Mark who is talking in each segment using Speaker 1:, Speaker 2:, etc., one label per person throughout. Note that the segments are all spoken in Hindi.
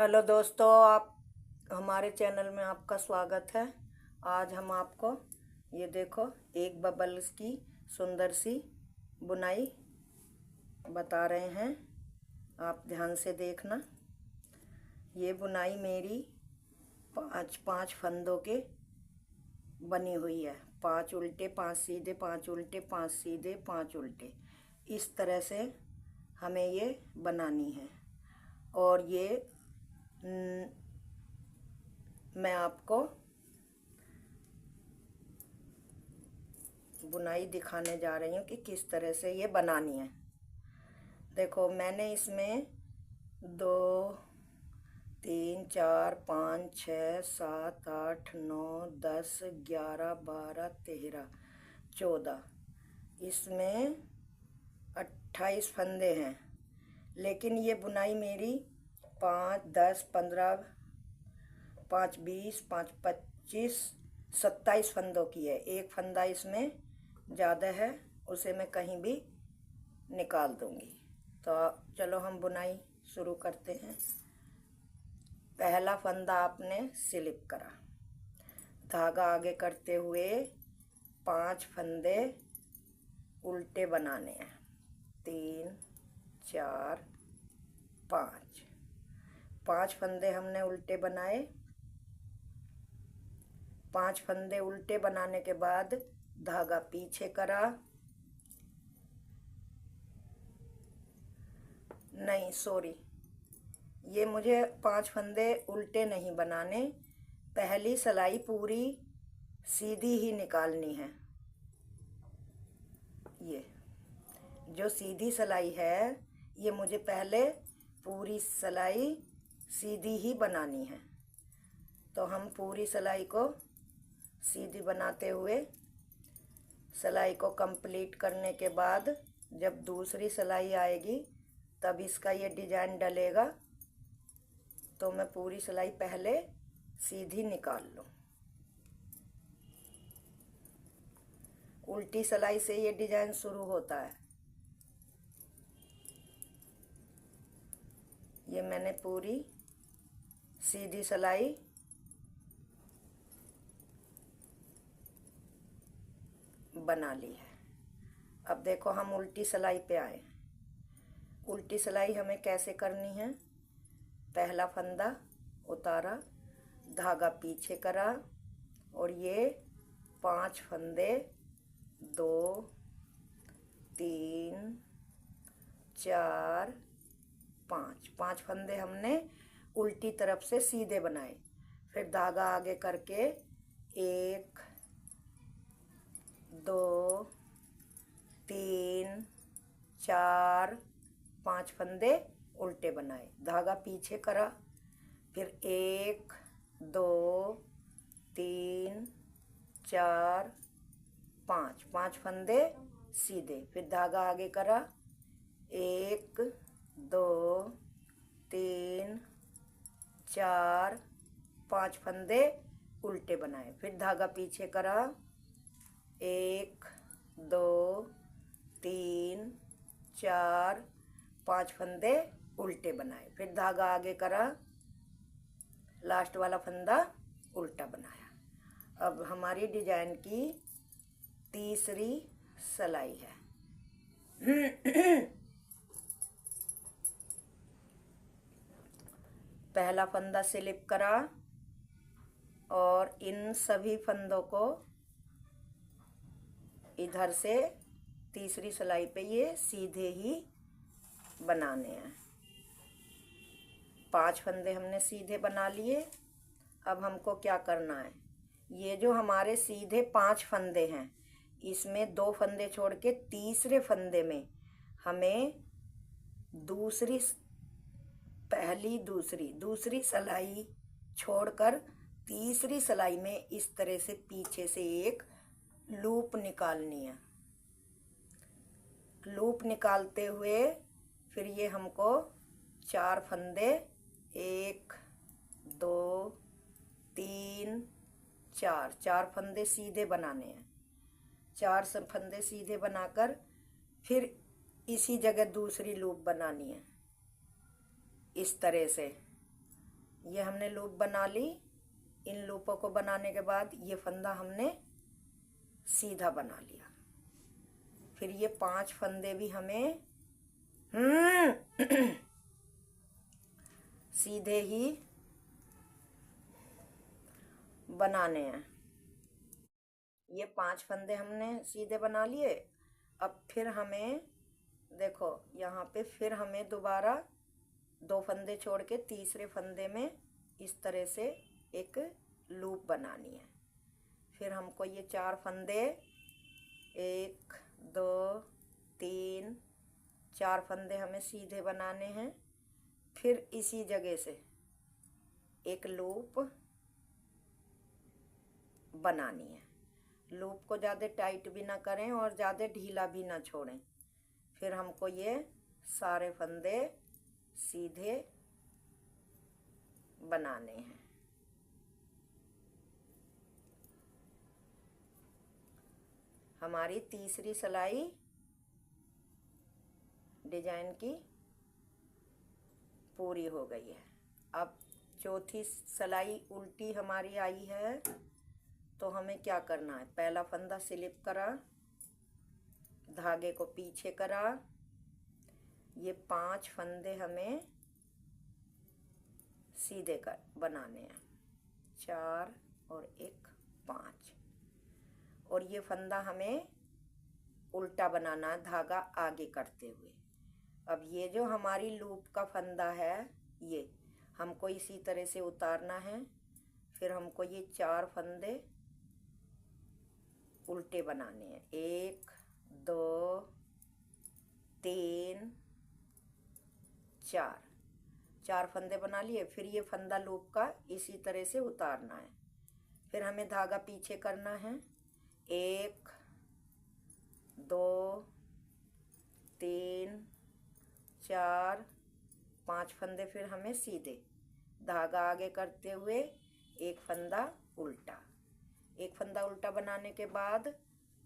Speaker 1: हेलो दोस्तों, आप हमारे चैनल में आपका स्वागत है। आज हम आपको ये देखो एक बबल्स की सुंदर सी बुनाई बता रहे हैं। आप ध्यान से देखना। ये बुनाई मेरी पाँच फंदों के बनी हुई है। 5 उल्टे 5 सीधे, 5 उल्टे 5 सीधे, 5 उल्टे, इस तरह से हमें ये बनानी है। और ये मैं आपको बुनाई दिखाने जा रही हूँ कि किस तरह से ये बनानी है। देखो, मैंने इसमें 2 3 4 5 6 7 8 9 10 11 12 13 14, इसमें 28 फंदे हैं। लेकिन ये बुनाई मेरी 5 10 15 5 20 5 25 27 फंदों की है। एक फंदा इसमें ज़्यादा है, उसे मैं कहीं भी निकाल दूंगी। तो चलो हम बुनाई शुरू करते हैं। पहला फंदा आपने स्लिप करा, धागा आगे करते हुए 5 फंदे उल्टे बनाने हैं। 3 4 5 फंदे हमने उल्टे बनाए। 5 फंदे उल्टे बनाने के बाद धागा पीछे करा, नहीं सॉरी, ये मुझे 5 फंदे उल्टे नहीं बनाने, पहली सिलाई पूरी सीधी ही निकालनी है। ये जो सीधी सिलाई है, ये मुझे पहले पूरी सिलाई सीधी ही बनानी है। तो हम पूरी सिलाई को सीधी बनाते हुए सिलाई को कंप्लीट करने के बाद जब दूसरी सिलाई आएगी तब इसका ये डिजाइन डलेगा। तो मैं पूरी सिलाई पहले सीधी निकाल लूँ। उल्टी सिलाई से ये डिजाइन शुरू होता है। ये मैंने पूरी सीधी सिलाई बना ली है। अब देखो, हम उल्टी सिलाई पे आए। उल्टी सिलाई हमें कैसे करनी है? पहला फंदा उतारा, धागा पीछे करा और ये 5 फंदे 2 3 4 5 फंदे हमने उल्टी तरफ से सीधे बनाए। फिर धागा आगे करके 1 2 3 4 5 फंदे उल्टे बनाए, धागा पीछे करा। फिर 1 2 3 4 5 फंदे सीधे, फिर धागा आगे करा। 1 2 3 4 5 फंदे उल्टे बनाए, फिर धागा पीछे करा। 1 2 3 4 5 फंदे उल्टे बनाए, फिर धागा आगे करा, लास्ट वाला फंदा उल्टा बनाया। अब हमारी डिजाइन की तीसरी सिलाई है। पहला फंदा स्लिप करा और इन सभी फंदों को इधर से तीसरी सिलाई पे ये सीधे ही बनाने हैं। 5 फंदे हमने सीधे बना लिए। अब हमको क्या करना है? ये जो हमारे सीधे 5 फंदे हैं, इसमें 2 फंदे छोड़ के तीसरे फंदे में हमें दूसरी सिलाई छोड़कर तीसरी सिलाई में इस तरह से पीछे से एक लूप निकालनी है। लूप निकालते हुए फिर ये हमको 4 फंदे 1 2 3 4 फंदे सीधे बनाने हैं। 4 फंदे सीधे बनाकर फिर इसी जगह दूसरी लूप बनानी है, इस तरह से। ये हमने लूप बना ली। इन लूपों को बनाने के बाद ये फंदा हमने सीधा बना लिया। फिर ये 5 फंदे भी हमें सीधे ही बनाने हैं। ये 5 फंदे हमने सीधे बना लिए। अब फिर हमें देखो यहाँ पे फिर हमें दोबारा 2 फंदे छोड़ के तीसरे फंदे में इस तरह से एक लूप बनानी है। फिर हमको ये 4 फंदे 1 2 3 4 फंदे हमें सीधे बनाने हैं। फिर इसी जगह से एक लूप बनानी है। लूप को ज़्यादा टाइट भी ना करें और ज़्यादा ढीला भी ना छोड़ें। फिर हमको ये सारे फंदे सीधे बनाने हैं। हमारी तीसरी सिलाई डिजाइन की पूरी हो गई है। अब चौथी सिलाई उल्टी हमारी आई है, तो हमें क्या करना है? पहला फंदा स्लिप करा, धागे को पीछे करा, ये 5 फंदे हमें सीधे कर बनाने हैं। 4 और 1 5। और ये फंदा हमें उल्टा बनाना है, धागा आगे करते हुए। अब ये जो हमारी लूप का फंदा है ये हमको इसी तरह से उतारना है। फिर हमको ये 4 फंदे उल्टे बनाने हैं। 1 2 3 4 4 फंदे बना लिए। फिर ये फंदा लूप का इसी तरह से उतारना है। फिर हमें धागा पीछे करना है। 1 2 3 4 5 फंदे फिर हमें सीधे, धागा आगे करते हुए एक फंदा उल्टा। एक फंदा उल्टा बनाने के बाद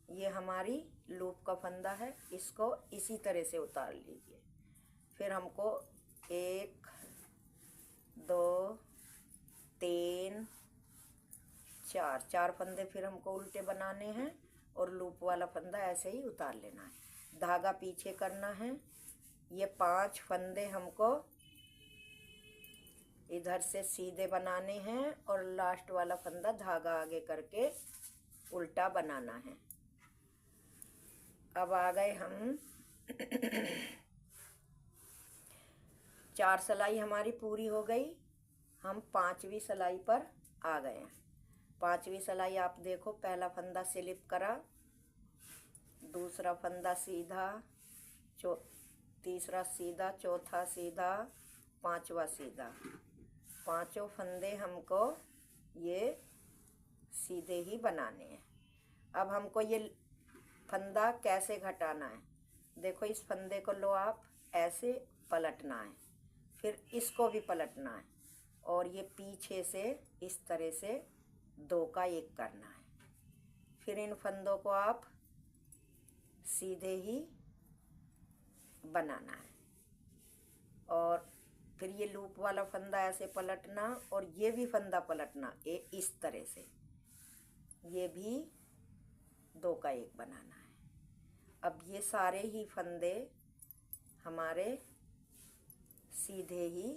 Speaker 1: ये हमारी लूप का फंदा है, इसको इसी तरह से उतार लीजिए। फिर हमको 1 2 3 4 4 फंदे फिर हमको उल्टे बनाने हैं और लूप वाला फंदा ऐसे ही उतार लेना है। धागा पीछे करना है। ये 5 फंदे हमको इधर से सीधे बनाने हैं और लास्ट वाला फंदा धागा आगे करके उल्टा बनाना है। अब आ गए हम 4 सिलाई हमारी पूरी हो गई। हम 5वीं सिलाई पर आ गए हैं। 5वीं सिलाई आप देखो, पहला फंदा स्लिप करा, दूसरा फंदा सीधा, तीसरा सीधा, चौथा सीधा, 5वां सीधा। 5 फंदे हमको ये सीधे ही बनाने हैं। अब हमको ये फंदा कैसे घटाना है? देखो इस फंदे को लो आप, ऐसे पलटना है, फिर इसको भी पलटना है और ये पीछे से इस तरह से 2 का 1 करना है। फिर इन फंदों को आप सीधे ही बनाना है और फिर ये लूप वाला फंदा ऐसे पलटना और ये भी फंदा पलटना इस तरह से, ये भी 2 का 1 बनाना है। अब ये सारे ही फंदे हमारे सीधे ही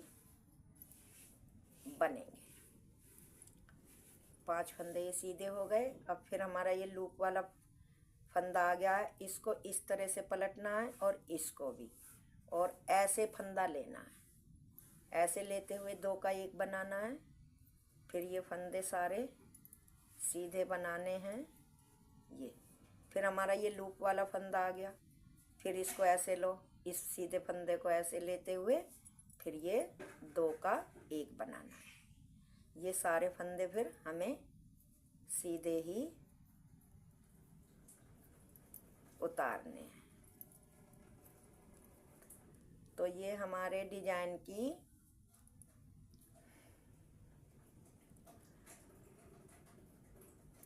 Speaker 1: बनेंगे। 5 फंदे ये सीधे हो गए। अब फिर हमारा ये लूप वाला फंदा आ गया है, इसको इस तरह से पलटना है और इसको भी, और ऐसे फंदा लेना है। ऐसे लेते हुए 2 का 1 बनाना है। फिर ये फंदे सारे सीधे बनाने हैं ये। फिर हमारा ये लूप वाला फंदा आ गया। फिर इसको ऐसे लो, इस सीधे फंदे को ऐसे लेते हुए फिर ये 2 का 1 बनाना है। ये सारे फंदे फिर हमें सीधे ही उतारने हैं। तो ये हमारे डिजाइन की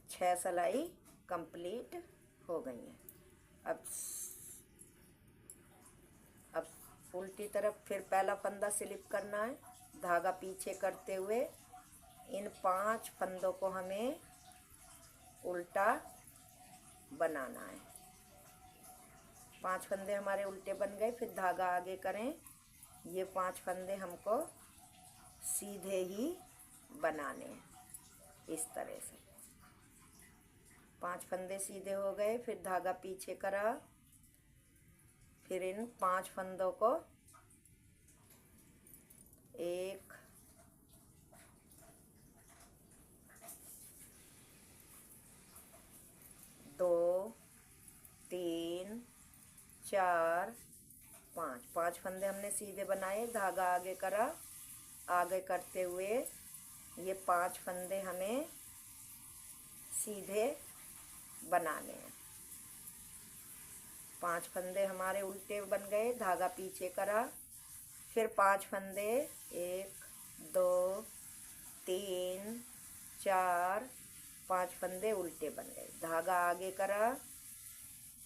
Speaker 1: 6 सिलाई कंप्लीट हो गई है। अब उल्टी तरफ फिर पहला फंदा स्लिप करना है, धागा पीछे करते हुए इन 5 फंदों को हमें उल्टा बनाना है। 5 फंदे हमारे उल्टे बन गए। फिर धागा आगे करें। ये 5 फंदे हमको सीधे ही बनाने हैं, इस तरह से। 5 फंदे सीधे हो गए। फिर धागा पीछे करा। फिर इन 5 फंदों को 1 2 3 4 5 फंदे हमने सीधे बनाए। धागा आगे करा। आगे करते हुए ये 5 फंदे हमें सीधे बनाने हैं। 5 फंदे हमारे उल्टे बन गए। धागा पीछे करा। फिर 5 फंदे 1 2 3 4 5 फंदे उल्टे बन गए। धागा आगे करा।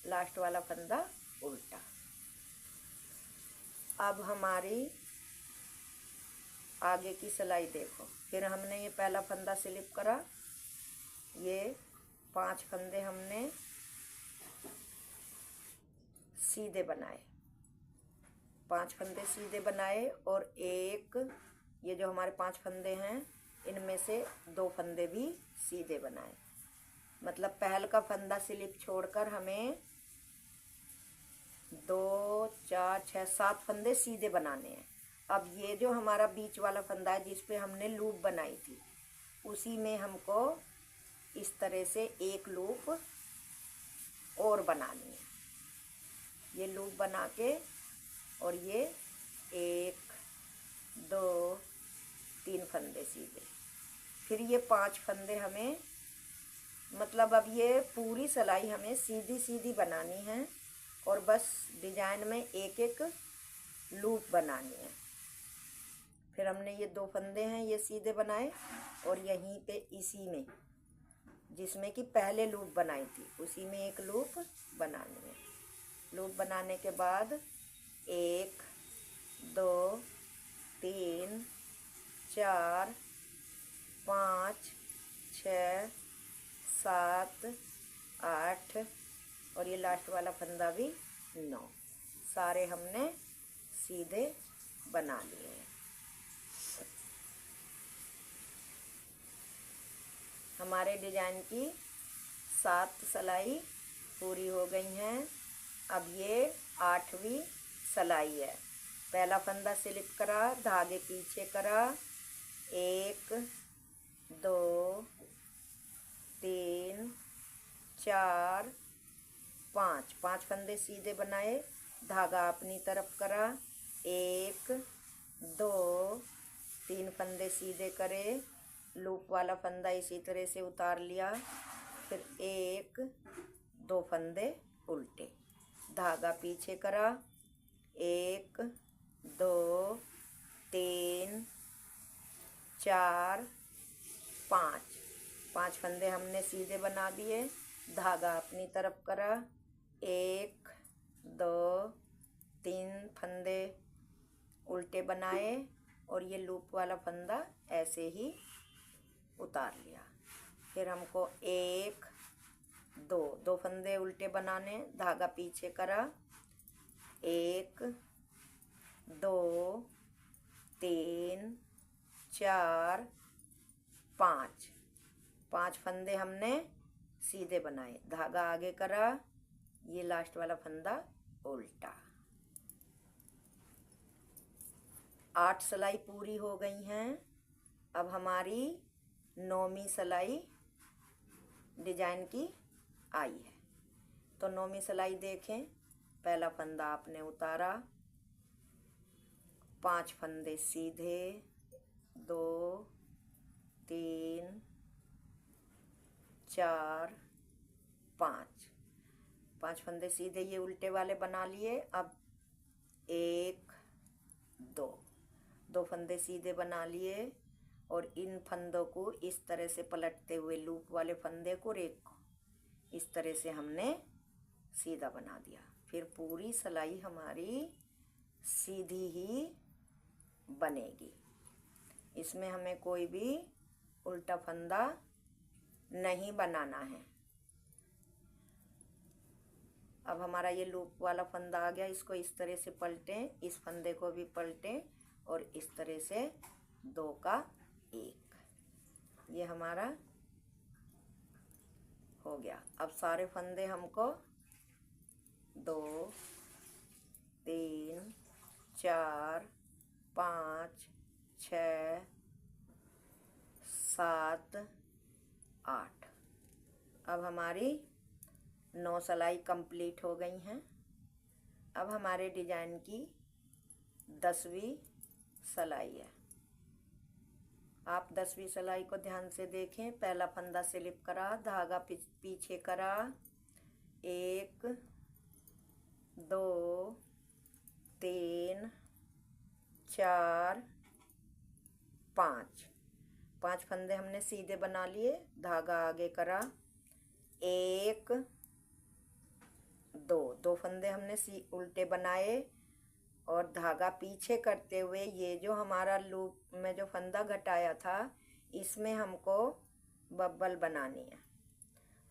Speaker 1: लास्ट वाला फंदा उल्टा। अब हमारी आगे की सिलाई देखो। फिर हमने ये पहला फंदा स्लिप करा। ये 5 फंदे हमने सीधे बनाए। 5 फंदे सीधे बनाए और एक ये जो हमारे 5 फंदे हैं इनमें से 2 फंदे भी सीधे बनाए। मतलब पहल का फंदा स्लिप छोड़कर हमें 2 4 6 7 फंदे सीधे बनाने हैं। अब ये जो हमारा बीच वाला फंदा है जिस पे हमने लूप बनाई थी, उसी में हमको इस तरह से एक लूप और बनानी है। ये लूप बना के और ये 1 2 3 फंदे सीधे। फिर ये 5 फंदे हमें, मतलब अब ये पूरी सिलाई हमें सीधी सीधी बनानी है और बस डिजाइन में एक एक लूप बनानी है। फिर हमने ये 2 फंदे हैं ये सीधे बनाए और यहीं पे इसी में जिसमें कि पहले लूप बनाई थी उसी में एक लूप बनानी है। लूप बनाने के बाद 1 2 3 4 5 6 7 8 और ये लास्ट वाला फंदा भी 9। सारे हमने सीधे बना लिए हैं। हमारे डिजाइन की 7 सिलाई पूरी हो गई हैं। अब ये 8वीं सिलाई है। पहला फंदा स्लिप करा, धागे पीछे करा, 1 2 3 4 5 फंदे सीधे बनाए, धागा अपनी तरफ करा, 1 2 3 फंदे सीधे करे, लूप वाला फंदा इसी तरह से उतार लिया। फिर 1 2 फंदे उल्टे, धागा पीछे करा, 1 2 3 4 5 फंदे हमने सीधे बना दिए, धागा अपनी तरफ करा, 1 2 3 फंदे उल्टे बनाए और ये लूप वाला फंदा ऐसे ही उतार लिया। फिर हमको 1 2 फंदे उल्टे बनाने, धागा पीछे करा, 1 2 3 4 5 फंदे हमने सीधे बनाए, धागा आगे करा, ये लास्ट वाला फंदा उल्टा। 8 सिलाई पूरी हो गई हैं। अब हमारी 9वीं सिलाई डिजाइन की आई है। तो 9वीं सिलाई देखें। पहला फंदा आपने उतारा, 5 फंदे सीधे, 2 3 4 5 फंदे सीधे ये उल्टे वाले बना लिए। अब 1 2 फंदे सीधे बना लिए और इन फंदों को इस तरह से पलटते हुए लूप वाले फंदे को रेक को इस तरह से हमने सीधा बना दिया। फिर पूरी सिलाई हमारी सीधी ही बनेगी। इसमें हमें कोई भी उल्टा फंदा नहीं बनाना है। अब हमारा ये लूप वाला फंदा आ गया, इसको इस तरह से पलटें, इस फंदे को भी पलटें और इस तरह से 2 का 1, ये हमारा हो गया। अब सारे फंदे हमको 2 3 4 5 6 7 8, अब हमारी 9 सिलाई कंप्लीट हो गई हैं। अब हमारे डिजाइन की 10वीं सिलाई है। आप 10वीं सिलाई को ध्यान से देखें। पहला फंदा स्लिप करा, धागा पीछे करा, 1 2 3 4 5 फंदे हमने सीधे बना लिए, धागा आगे करा, 1 2 फंदे हमने उल्टे बनाए और धागा पीछे करते हुए ये जो हमारा लूप में जो फंदा घटाया था इसमें हमको बब्बल बनानी है।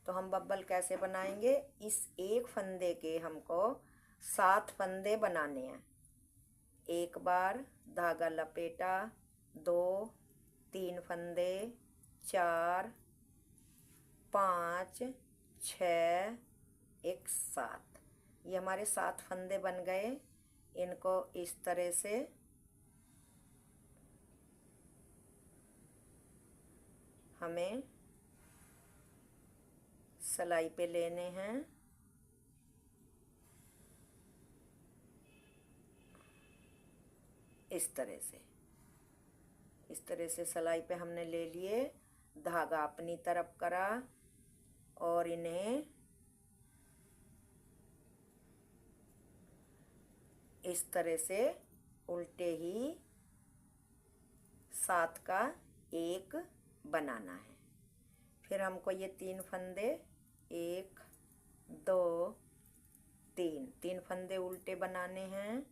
Speaker 1: तो हम बब्बल कैसे बनाएंगे, इस एक फंदे के हमको 7 फंदे बनाने हैं। एक बार धागा लपेटा, 2 3 फंदे, 4 5 6 1 7, ये हमारे 7 फंदे बन गए। इनको इस तरह से हमें सिलाई पे लेने हैं। इस तरह से सिलाई पे हमने ले लिए, धागा अपनी तरफ करा और इन्हें इस तरह से उल्टे ही 7 का 1 बनाना है। फिर हमको ये 3 फंदे, 1 2 3 फंदे उल्टे बनाने हैं।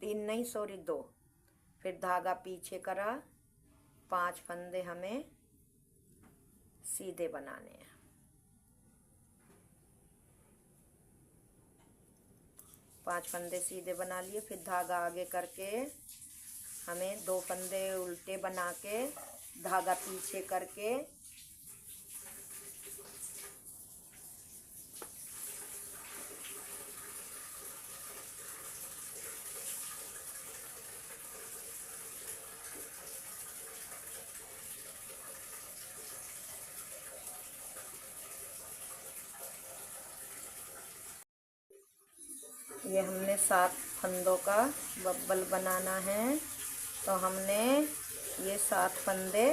Speaker 1: तीन नहीं, सॉरी 2। फिर धागा पीछे करा, 5 फंदे हमें सीधे बनाने हैं। 5 फंदे सीधे बना लिए। फिर धागा आगे करके हमें 2 फंदे उल्टे बना के धागा पीछे करके ये हमने 7 फंदों का बब्बल बनाना है। तो हमने ये 7 फंदे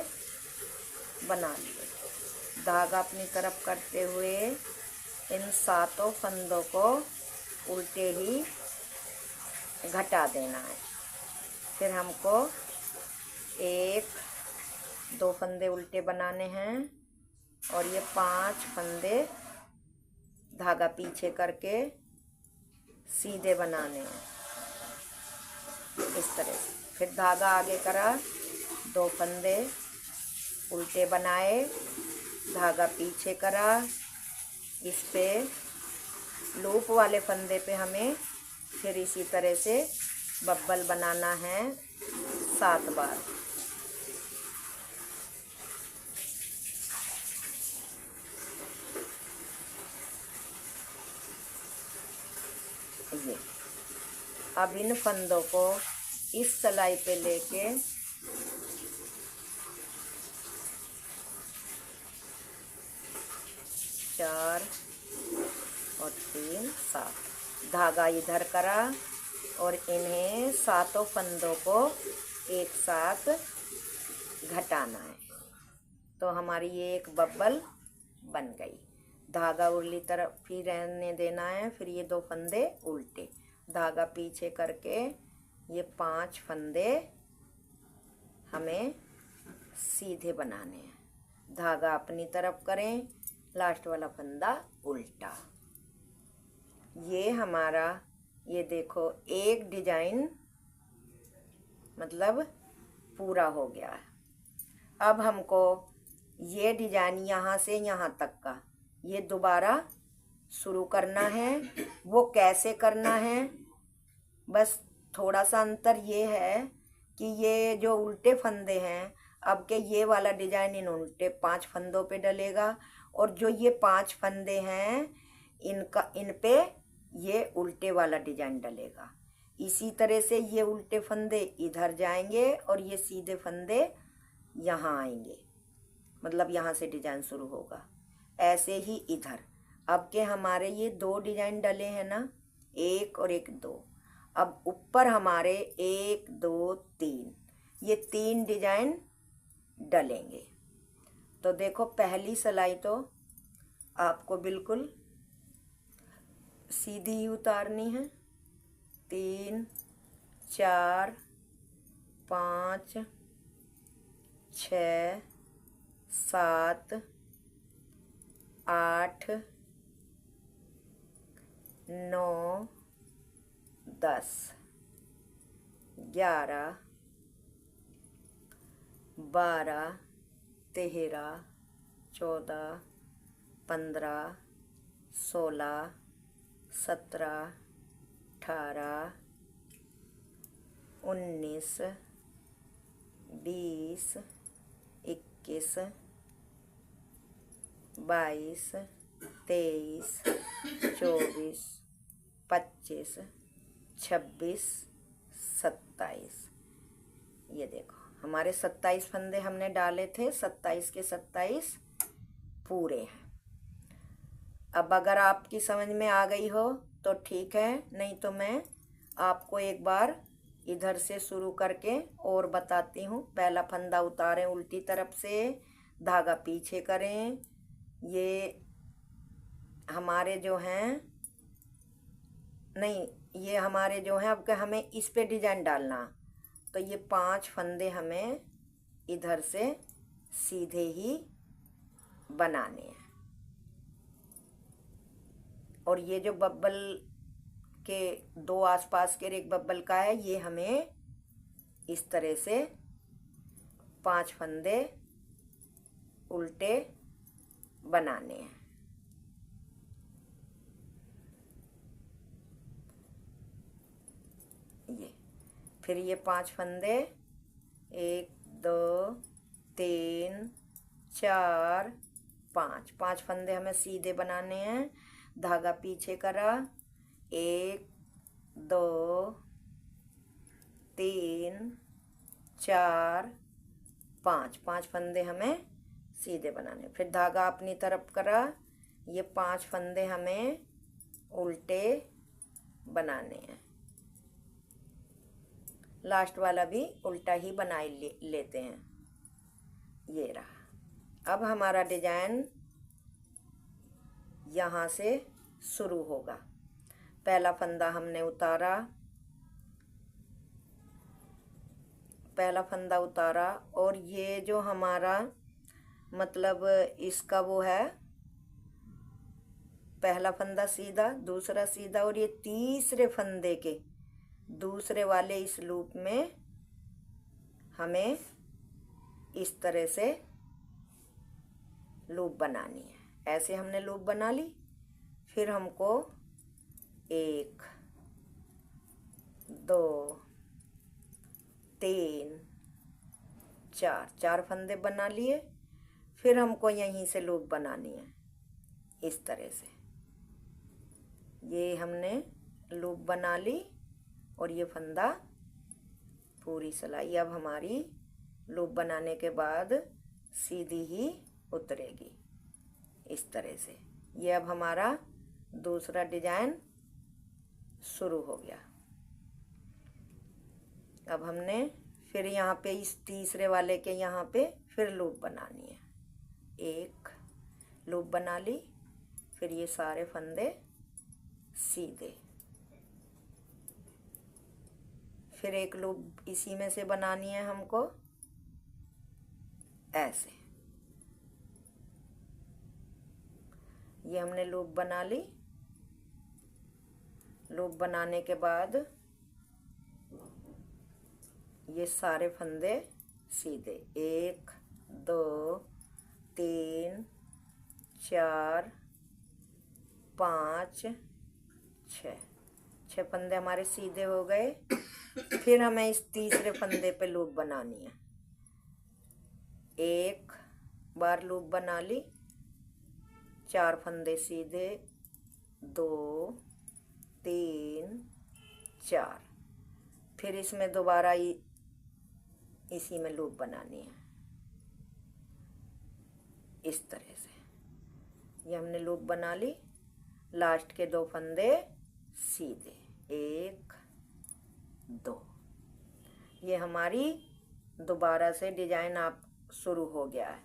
Speaker 1: बना लिए। धागा अपनी तरफ करते हुए इन 7 फंदों को उल्टे ही घटा देना है। फिर हमको 1 2 फंदे उल्टे बनाने हैं और ये 5 फंदे धागा पीछे करके सीधे बनाने हैं इस तरह से। फिर धागा आगे करा, 2 फंदे उल्टे बनाए, धागा पीछे करा, इस पे लूप वाले फंदे पे हमें फिर इसी तरह से बब्बल बनाना है 7 बार। ये अब इन फंदों को इस सिलाई पे लेके चार और 3 7 धागा इधर करा और इन्हें 7 फंदों को एक साथ घटाना है। तो हमारी ये एक बब्बल बन गई। धागा उर्ली तरफ ही रहने देना है। फिर ये 2 फंदे उल्टे, धागा पीछे करके ये 5 फंदे हमें सीधे बनाने हैं। धागा अपनी तरफ करें, लास्ट वाला फंदा उल्टा। ये हमारा ये देखो एक डिजाइन मतलब पूरा हो गया है। अब हमको ये डिजाइन यहाँ से यहाँ तक का ये दोबारा शुरू करना है। वो कैसे करना है, बस थोड़ा सा अंतर ये है कि ये जो उल्टे फंदे हैं, अब के ये वाला डिजाइन इन उल्टे 5 फंदों पे डलेगा, और जो ये 5 फंदे हैं इन पे ये उल्टे वाला डिजाइन डलेगा। इसी तरह से ये उल्टे फंदे इधर जाएंगे और ये सीधे फंदे यहाँ आएंगे, मतलब यहाँ से डिजाइन शुरू होगा। ऐसे ही इधर अब के हमारे ये 2 डिजाइन डले हैं ना, 1 और 1 2। अब ऊपर हमारे 1 2 3 ये 3 डिजाइन डलेंगे। तो देखो पहली सिलाई तो आपको बिल्कुल सीधी ही उतारनी है। 3 4 5 6 7 8 9 10 11 12 13 14 15 16 17 18 19 20 21 22 23 24 25 26 27। ये देखो हमारे 27 फंदे हमने डाले थे, 27 के 27 पूरे हैं। अब अगर आपकी समझ में आ गई हो तो ठीक है, नहीं तो मैं आपको एक बार इधर से शुरू करके और बताती हूँ। पहला फंदा उतारें उल्टी तरफ से, धागा पीछे करें। ये हमारे जो हैं नहीं, ये हमारे जो हैं, अब के हमें इस पे डिजाइन डालना, तो ये 5 फंदे हमें इधर से सीधे ही बनाने हैं। और ये जो बब्बल के 2 आसपास के एक बब्बल का है, ये हमें इस तरह से 5 फंदे उल्टे बनाने हैं। ये फिर ये 5 फंदे 1 2 3 4 5 फंदे हमें सीधे बनाने हैं। धागा पीछे करा, 1 2 3 4 5 फंदे हमें सीधे बनाने। फिर धागा अपनी तरफ करा, ये 5 फंदे हमें उल्टे बनाने हैं। लास्ट वाला भी उल्टा ही बना लेते हैं। ये रहा। अब हमारा डिजाइन यहाँ से शुरू होगा। पहला फंदा हमने उतारा, पहला फंदा उतारा, और ये जो हमारा मतलब इसका वो है, पहला फंदा सीधा, दूसरा सीधा, और ये तीसरे फंदे के दूसरे वाले इस लूप में हमें इस तरह से लूप बनानी है। ऐसे हमने लूप बना ली। फिर हमको 1 2 3 4 फंदे बना लिए। फिर हमको यहीं से लूप बनानी है इस तरह से। ये हमने लूप बना ली और ये फंदा पूरी सिलाई अब हमारी लूप बनाने के बाद सीधी ही उतरेगी इस तरह से। ये अब हमारा दूसरा डिजाइन शुरू हो गया। अब हमने फिर यहाँ पे इस तीसरे वाले के यहाँ पे फिर लूप बनानी है। 1 लूप बना ली, फिर ये सारे फंदे सीधे, फिर 1 लूप इसी में से बनानी है हमको ऐसे। ये हमने लूप बना ली, लूप बनाने के बाद ये सारे फंदे सीधे 1 2 3 4 5 6 फंदे हमारे सीधे हो गए। फिर हमें इस तीसरे फंदे पे लूप बनानी है। एक बार लूप बना ली, 4 फंदे सीधे, 2 3 4। फिर इसमें दोबारा इसी में लूप बनानी है इस तरह से। ये हमने लूप बना ली। लास्ट के 2 फंदे सीधे, 1 2। ये हमारी दोबारा से डिजाइन आप शुरू हो गया है।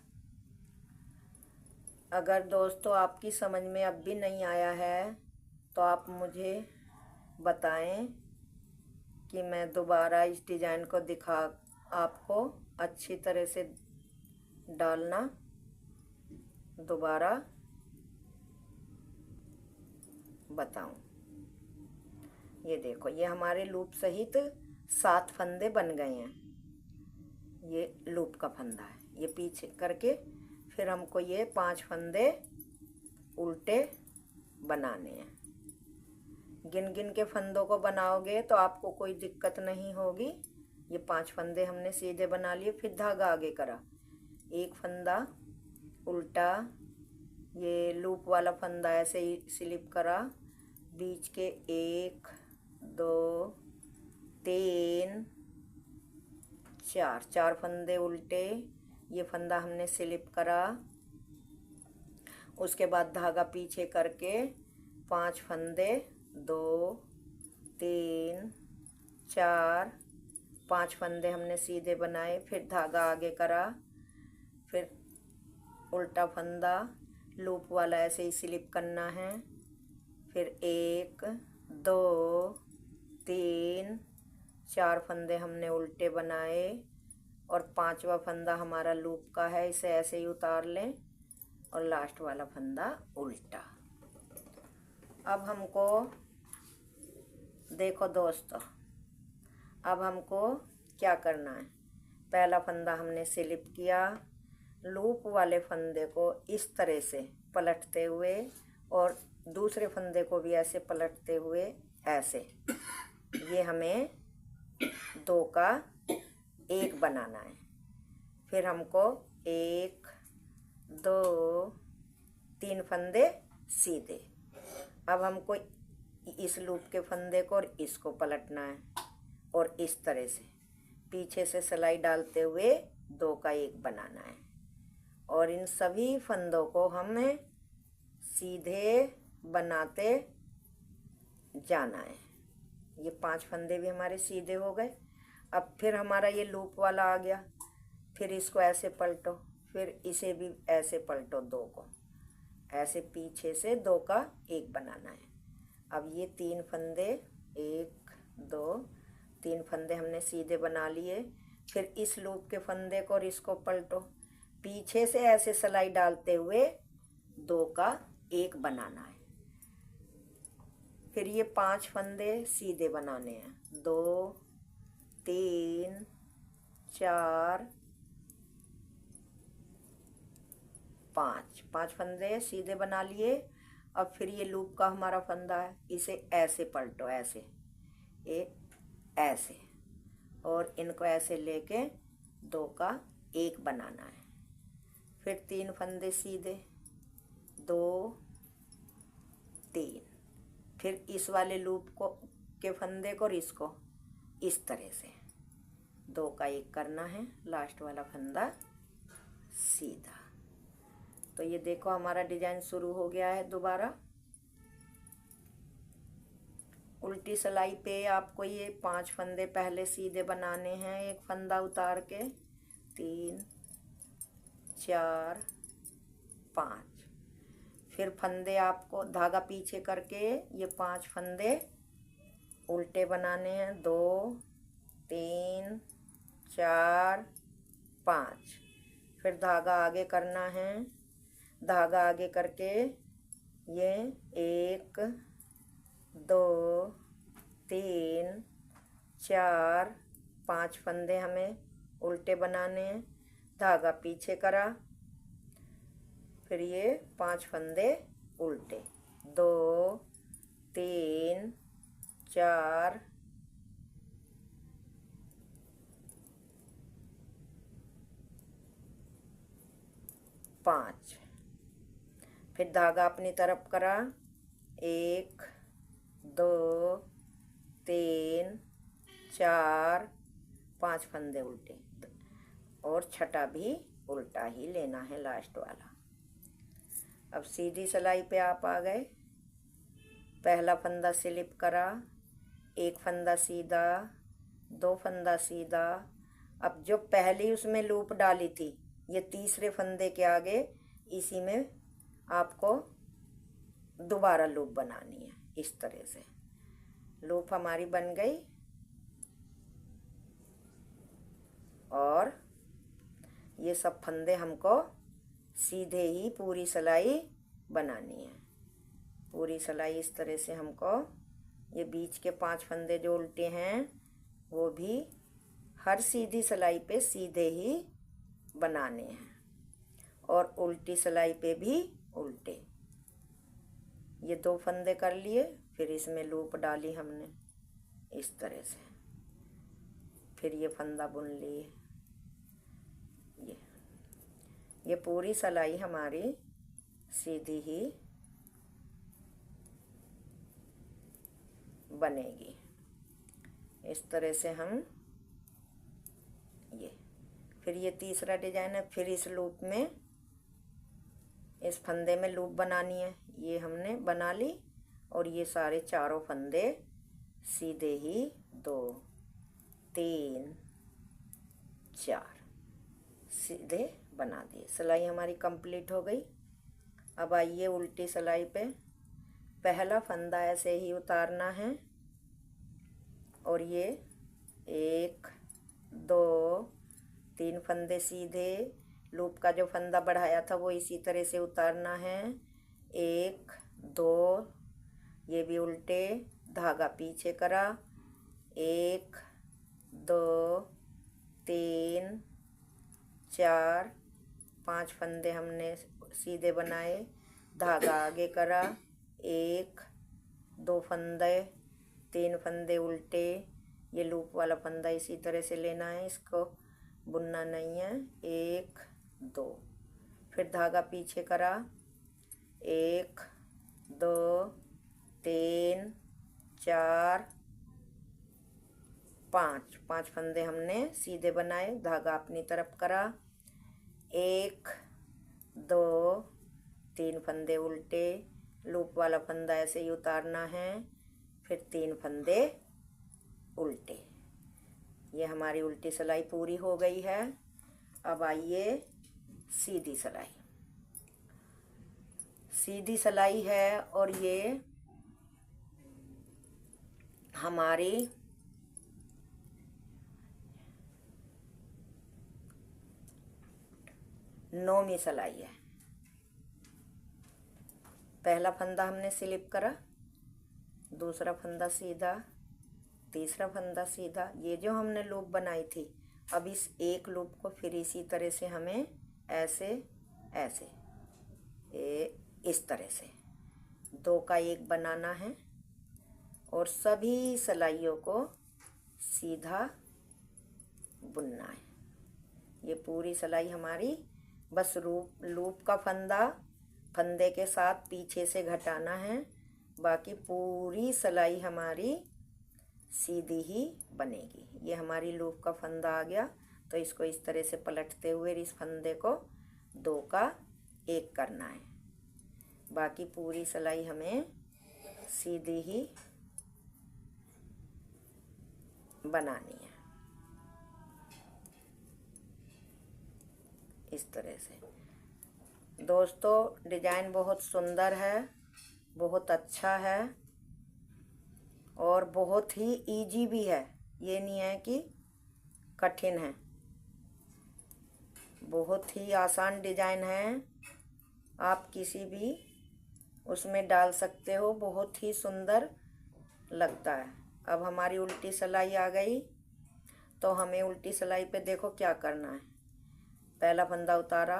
Speaker 1: अगर दोस्तों आपकी समझ में अब भी नहीं आया है तो आप मुझे बताएं कि मैं दोबारा इस डिजाइन को दिखा आपको अच्छी तरह से डालना दोबारा बताऊं। ये देखो, ये हमारे लूप सहित 7 फंदे बन गए हैं। ये लूप का फंदा है। ये पीछे करके फिर हमको ये 5 फंदे उल्टे बनाने हैं। गिन गिन के फंदों को बनाओगे तो आपको कोई दिक्कत नहीं होगी। ये 5 फंदे हमने सीधे बना लिए। फिर धागा आगे करा, एक फंदा उल्टा, ये लूप वाला फंदा ऐसे ही स्लिप करा, बीच के 1 2 3 4 फंदे उल्टे, ये फंदा हमने स्लिप करा। उसके बाद धागा पीछे करके 5 फंदे, 2 3 4, 5 फंदे हमने सीधे बनाए। फिर धागा आगे करा, फिर उल्टा फंदा लूप वाला ऐसे ही स्लिप करना है। फिर 1 2 3 4 फंदे हमने उल्टे बनाए और 5वां फंदा हमारा लूप का है, इसे ऐसे ही उतार लें और लास्ट वाला फंदा उल्टा। अब हमको देखो दोस्तों, अब हमको क्या करना है। पहला फंदा हमने स्लिप किया, लूप वाले फंदे को इस तरह से पलटते हुए और दूसरे फंदे को भी ऐसे पलटते हुए ऐसे, ये हमें 2 का 1 बनाना है। फिर हमको 1 2 3 फंदे सीधे। अब हमको इस लूप के फंदे को और इसको पलटना है और इस तरह से पीछे से सिलाई डालते हुए 2 का 1 बनाना है। और इन सभी फंदों को हमें सीधे बनाते जाना है। ये 5 फंदे भी हमारे सीधे हो गए। अब फिर हमारा ये लूप वाला आ गया, फिर इसको ऐसे पलटो, फिर इसे भी ऐसे पलटो, 2 को ऐसे पीछे से 2 का 1 बनाना है। अब ये 3 फंदे, 1 2 3 फंदे हमने सीधे बना लिए। फिर इस लूप के फंदे को और इसको पलटो, पीछे से ऐसे सिलाई डालते हुए 2 का 1 बनाना है। फिर ये 5 फंदे सीधे बनाने हैं, 2 3 4 5 फंदे सीधे बना लिए। अब फिर ये लूप का हमारा फंदा है, इसे ऐसे पलटो, ऐसे ऐसे, और इनको ऐसे लेके 2 का 1 बनाना है। फिर 3 फंदे सीधे, 2 3, फिर इस वाले लूप को के फंदे को और इसको इस तरह से 2 का 1 करना है, लास्ट वाला फंदा सीधा। तो ये देखो हमारा डिजाइन शुरू हो गया है। दोबारा उल्टी सिलाई पे आपको ये 5 फंदे पहले सीधे बनाने हैं, एक फंदा उतार के, 3 4 5। फिर फंदे आपको धागा पीछे करके ये 5 फंदे उल्टे बनाने हैं, 2 3 4 5। फिर धागा आगे करना है, धागा आगे करके ये 1 2 3 4 5 फंदे हमें उल्टे बनाने हैं। धागा पीछे करा, फिर ये 5 फंदे उल्टे, 2 3 4 5। फिर धागा अपनी तरफ करा, 1 2 3 4 5 फंदे उल्टे, और छठा भी उल्टा ही लेना है, लास्ट वाला। अब सीधी सिलाई पे आप आ गए। पहला फंदा स्लिप करा, एक फंदा सीधा, 2 फंदा सीधा। अब जो पहली उसमें लूप डाली थी, ये तीसरे फंदे के आगे इसी में आपको दोबारा लूप बनानी है। इस तरह से लूप हमारी बन गई, और ये सब फंदे हमको सीधे ही पूरी सिलाई बनानी है। पूरी सिलाई इस तरह से हमको, ये बीच के 5 फंदे जो उल्टे हैं वो भी हर सीधी सिलाई पे सीधे ही बनाने हैं, और उल्टी सिलाई पे भी उल्टे। ये 2 फंदे कर लिए, फिर इसमें लूप डाली हमने इस तरह से, फिर ये फंदा बुन लिए। ये पूरी सिलाई हमारी सीधी ही बनेगी। इस तरह से हम ये, फिर ये तीसरा डिजाइन है, फिर इस लूप में, इस फंदे में लूप बनानी है। ये हमने बना ली, और ये सारे चारों फंदे सीधे ही 2 3 4 सीधे बना दिए। सिलाई हमारी कंप्लीट हो गई। अब आइए उल्टी सिलाई पे। पहला फंदा ऐसे ही उतारना है, और ये 1 2 3 फंदे सीधे, लूप का जो फंदा बढ़ाया था वो इसी तरह से उतारना है। 1 2, ये भी उल्टे, धागा पीछे करा, 1 2 3 4 5 फंदे हमने सीधे बनाए, धागा आगे करा, 1 2 फंदे, 3 फंदे उल्टे। ये लूप वाला फंदा इसी तरह से लेना है, इसको बुनना नहीं है। 1 2, फिर धागा पीछे करा, 1 2 3 4 5 फंदे हमने सीधे बनाए, धागा अपनी तरफ करा, 1 2 3 फंदे उल्टे, लूप वाला फंदा ऐसे ही उतारना है, फिर 3 फंदे उल्टे। ये हमारी उल्टी सिलाई पूरी हो गई है। अब आइए सीधी सिलाई। सीधी सिलाई है, और ये हमारी नौवीं सिलाई है। पहला फंदा हमने स्लिप करा, दूसरा फंदा सीधा, तीसरा फंदा सीधा। ये जो हमने लूप बनाई थी, अब इस एक लूप को फिर इसी तरह से हमें ऐसे ऐसे इस तरह से 2 का 1 बनाना है, और सभी सिलाइयों को सीधा बुनना है। ये पूरी सिलाई हमारी, बस लूप का फंदे के साथ पीछे से घटाना है, बाकी पूरी सिलाई हमारी सीधी ही बनेगी। ये हमारी लूप का फंदा आ गया, तो इसको इस तरह से पलटते हुए इस फंदे को 2 का 1 करना है। बाकी पूरी सिलाई हमें सीधी ही बनानी है, इस तरह से। दोस्तों, डिजाइन बहुत सुंदर है, बहुत अच्छा है, और बहुत ही इजी भी है। ये नहीं है कि कठिन है, बहुत ही आसान डिजाइन है। आप किसी भी उसमें डाल सकते हो, बहुत ही सुंदर लगता है। अब हमारी उल्टी सिलाई आ गई, तो हमें उल्टी सिलाई पे देखो क्या करना है। पहला फंदा उतारा,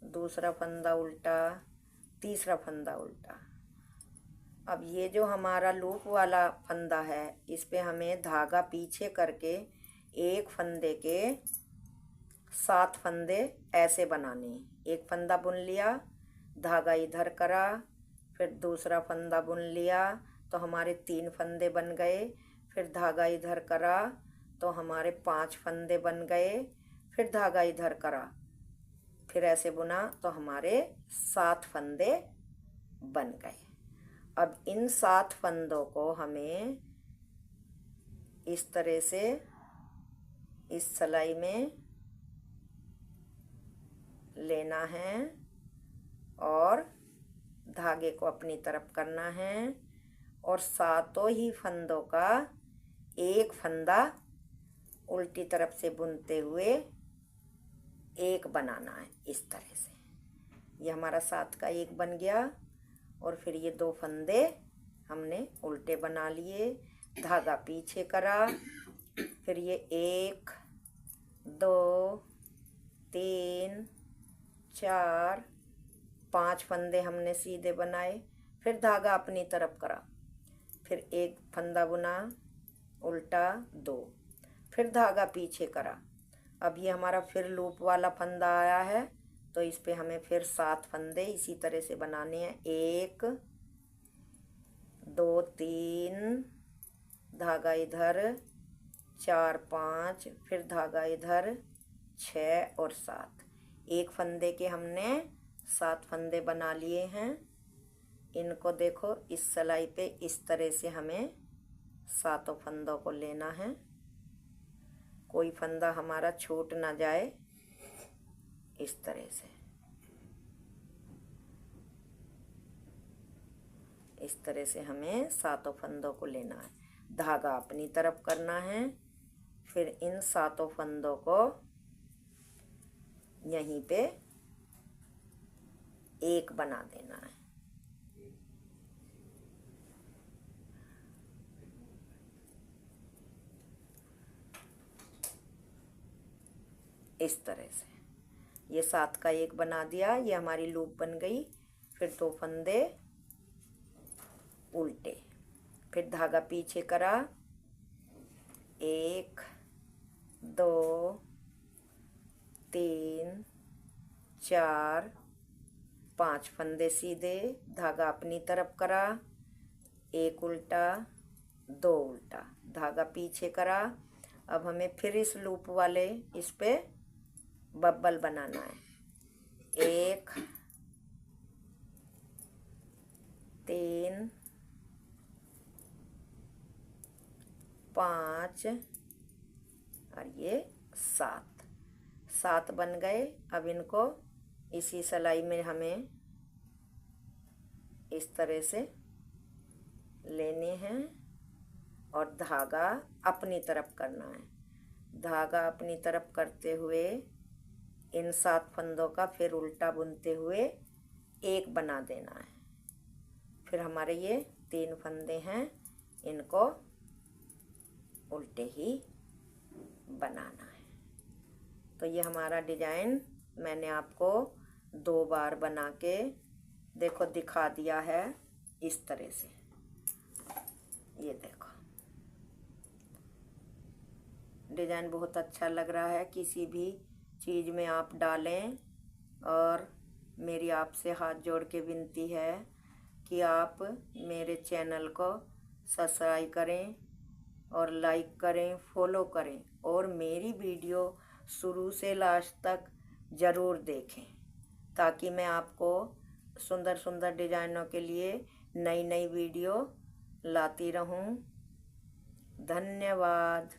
Speaker 1: दूसरा फंदा उल्टा, तीसरा फंदा उल्टा। अब ये जो हमारा लूप वाला फंदा है, इस पे हमें धागा पीछे करके एक फंदे के 7 फंदे ऐसे बनाने हैं। एक फंदा बुन लिया, धागा इधर करा, फिर दूसरा फंदा बुन लिया तो हमारे 3 फंदे बन गए, फिर धागा इधर करा तो हमारे 5 फंदे बन गए, फिर धागा इधर करा, फिर ऐसे बुना तो हमारे 7 फंदे बन गए। अब इन 7 फंदों को हमें इस तरह से इस सिलाई में लेना है और धागे को अपनी तरफ करना है और 7 ही फंदों का एक फंदा उल्टी तरफ से बुनते हुए एक बनाना है। इस तरह से ये हमारा 7 का एक बन गया और फिर ये 2 फंदे हमने उल्टे बना लिए, धागा पीछे करा, फिर ये 1 2 3 4 5 फंदे हमने सीधे बनाए, फिर धागा अपनी तरफ करा, फिर एक फंदा बुना उल्टा 2, फिर धागा पीछे करा। अब ये हमारा फिर लूप वाला फंदा आया है, तो इस पे हमें फिर 7 फंदे इसी तरह से बनाने हैं। 1 2 3, धागा इधर, 4 5, फिर धागा इधर, 6 और 7। एक फंदे के हमने 7 फंदे बना लिए हैं। इनको देखो इस सिलाई पे इस तरह से हमें 7 फंदों को लेना है, कोई फंदा हमारा छूट ना जाए। इस तरह से इस तरह से हमें 7 फंदों को लेना है, धागा अपनी तरफ करना है, फिर इन 7 फंदों को यहीं पे एक बना देना है। इस तरह से ये 7 का एक बना दिया, ये हमारी लूप बन गई। फिर 2 फंदे उल्टे, फिर धागा पीछे करा, 1 2 3 4 5 फंदे सीधे, धागा अपनी तरफ करा, 1 उल्टा 2 उल्टा, धागा पीछे करा। अब हमें फिर इस लूप वाले इस पे बब्बल बनाना है। 1 3 5 और ये 7 बन गए। अब इनको इसी सिलाई में हमें इस तरह से लेने हैं और धागा अपनी तरफ करना है। धागा अपनी तरफ करते हुए इन 7 फंदों का फिर उल्टा बुनते हुए एक बना देना है। फिर हमारे ये 3 फंदे हैं, इनको उल्टे ही बनाना है। तो ये हमारा डिजाइन मैंने आपको 2 बार बना के देखो दिखा दिया है इस तरह से। ये देखो डिजाइन बहुत अच्छा लग रहा है, किसी भी चीज़ में आप डालें। और मेरी आपसे हाथ जोड़ के विनती है कि आप मेरे चैनल को सब्सक्राइब करें और लाइक करें, फॉलो करें और मेरी वीडियो शुरू से लास्ट तक ज़रूर देखें, ताकि मैं आपको सुंदर सुंदर डिज़ाइनों के लिए नई नई वीडियो लाती रहूं। धन्यवाद।